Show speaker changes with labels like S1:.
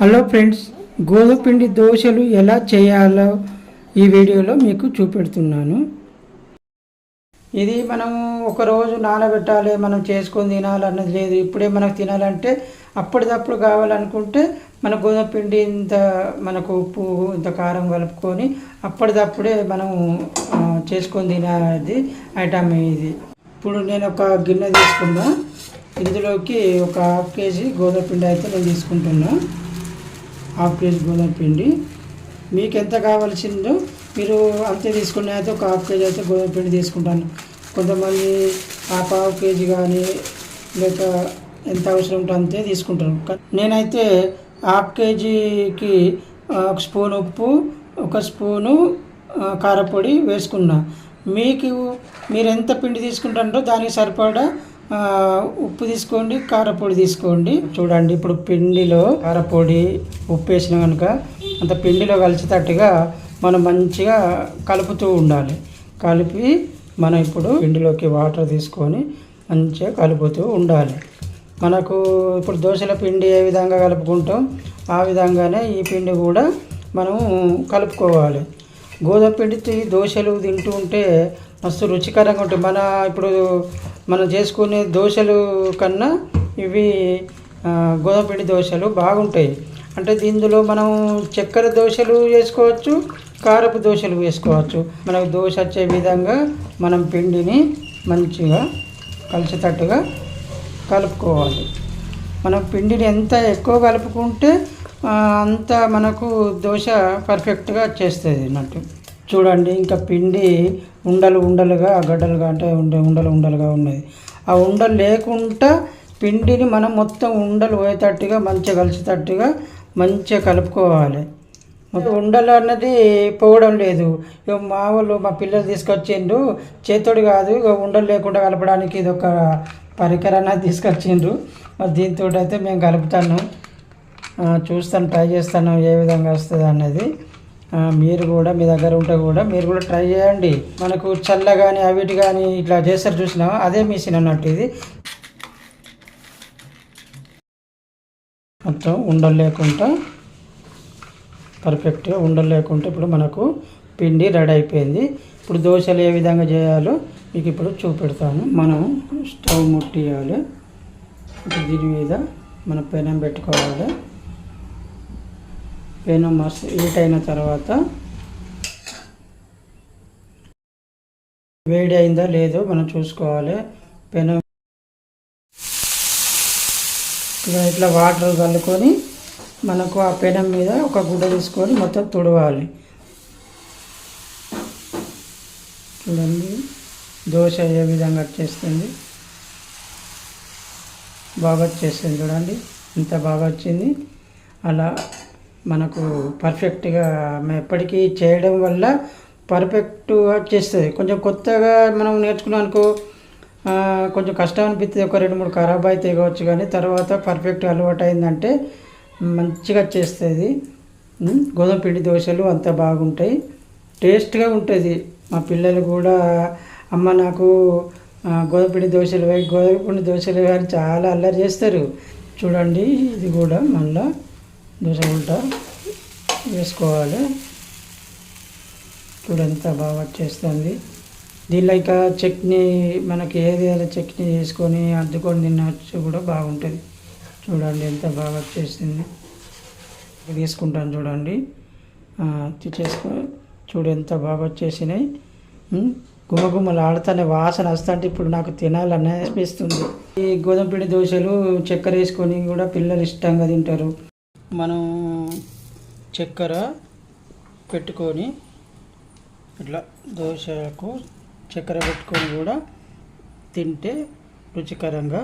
S1: Hello friends, గోధుమ పిండి దోశలు ఎలా చేయాలో ఈ వీడియోలో మీకు చూపెడుతున్నాను. ఇది మనము ఒకరోజు నానబెట్టాలి, మనం చేసుకొని తినాలన్నది లేదు. ఇప్పుడే మనకు తినాలంటే అప్పటిదప్పుడు కావాలనుకుంటే మన గోధుమ పిండి ఇంత మనకు ఉప్పు ఇంత కారం కలుపుకొని అప్పటిదప్పుడే మనం చేసుకొని తినేది ఐటమ్ ఇది. ఇప్పుడు నేను ఒక గిన్నె తీసుకున్నా, ఇందులోకి ఒక హాఫ్ కేజీ గోధుమ పిండి అయితే నేను తీసుకుంటున్నా. హాఫ్ కేజీ గోధుమ పిండి మీకు ఎంత కావాల్సిందో మీరు అంతే తీసుకునే అయితే ఒక హాఫ్ కేజీ అయితే గోధుమ పిండి తీసుకుంటాను. కొంతమంది హాఫ్ కేజీ కానీ లేక ఎంత అవసరం ఉంటే అంతే తీసుకుంటారు. నేనైతే హాఫ్ కేజీకి ఒక స్పూన్ ఉప్పు, ఒక స్పూను కారపొడి వేసుకున్నా. మీరు ఎంత పిండి తీసుకుంటారో దానికి సరిపడా ఉప్పు తీసుకోండి, కారపొడి తీసుకోండి. చూడండి, ఇప్పుడు పిండిలో కారపొడి ఉప్పు వేసిన కనుక అంత పిండిలో కలిసేటట్టుగా మనం మంచిగా కలుపుతూ ఉండాలి. కలిపి మనం ఇప్పుడు పిండిలోకి వాటర్ తీసుకొని మంచిగా కలుపుతూ ఉండాలి. మనకు ఇప్పుడు దోశల పిండి ఏ విధంగా కలుపుకుంటాం ఆ విధంగానే ఈ పిండి కూడా మనం కలుపుకోవాలి. గోధుమ పిండి దోశలు తింటూ ఉంటే మస్తు రుచికరంగా ఉంటాయి. ఇప్పుడు మనం చేసుకునే దోశలు కన్నా ఇవి గోధుమ పిండి దోశలు బాగుంటాయి. అంటే దీనిలో మనం చక్కెర దోశలు వేసుకోవచ్చు, కారపు దోశలు వేసుకోవచ్చు. మనకు దోశ వచ్చే విధంగా మనం పిండిని మంచిగా కలిసేటట్టుగా కలుపుకోవాలి. మనం పిండిని ఎంత ఎక్కువ కలుపుకుంటే అంత మనకు దోశ పర్ఫెక్ట్గా వచ్చేస్తుంది అన్నట్టు. చూడండి, ఇంకా పిండి ఉండలుగా గడ్డలుగా అంటే ఉండలుగా ఉన్నది. ఆ ఉండలు లేకుండా పిండిని మనం మొత్తం ఉండలు పోయేటట్టుగా మంచిగా కలిసేటట్టుగా మంచిగా కలుపుకోవాలి. మొత్తం ఉండలు అన్నది పోవడం లేదు. ఇక మా పిల్లలు తీసుకొచ్చిండ్రు, చేతోడు కాదు, ఇక ఉండలు లేకుండా కలపడానికి ఇది ఒక పరికరాన్ని తీసుకొచ్చిండ్రు. మరి దీంతో అయితే మేము కలుపుతాను, చూస్తాను, ట్రై చేస్తాను ఏ విధంగా వస్తుంది అన్నది. మీరు కూడా మీ దగ్గర ఉంటే కూడా మీరు కూడా ట్రై చేయండి. మనకు చల్ల కానీ అవిటి కానీ ఇట్లా చేస్తారు చూసినా, అదే మిషన్ అన్నట్టు. ఇది మొత్తం ఉండలు లేకుండా పర్ఫెక్ట్గా ఉండలు లేకుండా ఇప్పుడు మనకు పిండి రెడీ అయిపోయింది. ఇప్పుడు దోశలు ఏ విధంగా చేయాలో మీకు ఇప్పుడు చూపెడతాను. మనం స్టవ్ ముట్టియాలి. ఇప్పుడు దీని మీద మన పెనం పెట్టుకోవాలి. పెనం మస్తు హీట్ అయిన తర్వాత వేడి అయిందా లేదో మనం చూసుకోవాలి. పెనం ఇట్లా వాటర్ కలుపుకొని మనకు ఆ పెనం మీద ఒక గుడ్డ తీసుకొని మొత్తం తుడవాలి. చూడండి, దోశ ఏ విధంగా వచ్చేస్తుంది, బాగా వచ్చేస్తుంది. చూడండి ఎంత బాగా వచ్చింది. అలా మనకు పర్ఫెక్ట్గా ఎప్పటికీ చేయడం వల్ల పర్ఫెక్ట్గా వచ్చేస్తుంది. కొంచెం కొత్తగా మనం నేర్చుకున్నాం అనుకో, కొంచెం కష్టం అనిపిస్తుంది, ఒక 2-3 ఖరాబ్ అయితే కావచ్చు. కానీ తర్వాత పర్ఫెక్ట్ అలవాటు అయిందంటే మంచిగా వచ్చేస్తుంది. గోధుమ పిండి దోశలు అంత బాగుంటాయి, టేస్ట్గా ఉంటుంది. మా పిల్లలు కూడా అమ్మ నాకు గోధుమ పిండి దోశలు అని చాలా అల్లరి చేస్తారు. చూడండి, ఇది కూడా మళ్ళీ దోశ ఉల్టా వేసుకోవాలి. చూడండి ఎంత బాగా వచ్చేస్తుంది. దీనిలో ఇక చట్నీ మనకి ఏదైనా చట్నీ వేసుకొని అద్దుకొని తినచ్చు కూడా బాగుంటుంది. చూడండి ఎంత బాగా వచ్చేసింది. తీసుకుంటాను చూడండి, చూడు ఎంత బాగా వచ్చేసినాయి. గుమగుమలు ఆడుతానే వాసన వస్తుంటే ఇప్పుడు నాకు తినాలని అనిపిస్తుంది. ఈ గోధుమ పిండి దోశలు చక్కెర వేసుకొని కూడా పిల్లలు ఇష్టంగా తింటారు. మనం చక్కెర పెట్టుకొని ఇట్లా దోశకు చక్కెర పెట్టుకొని కూడా తింటే రుచికరంగా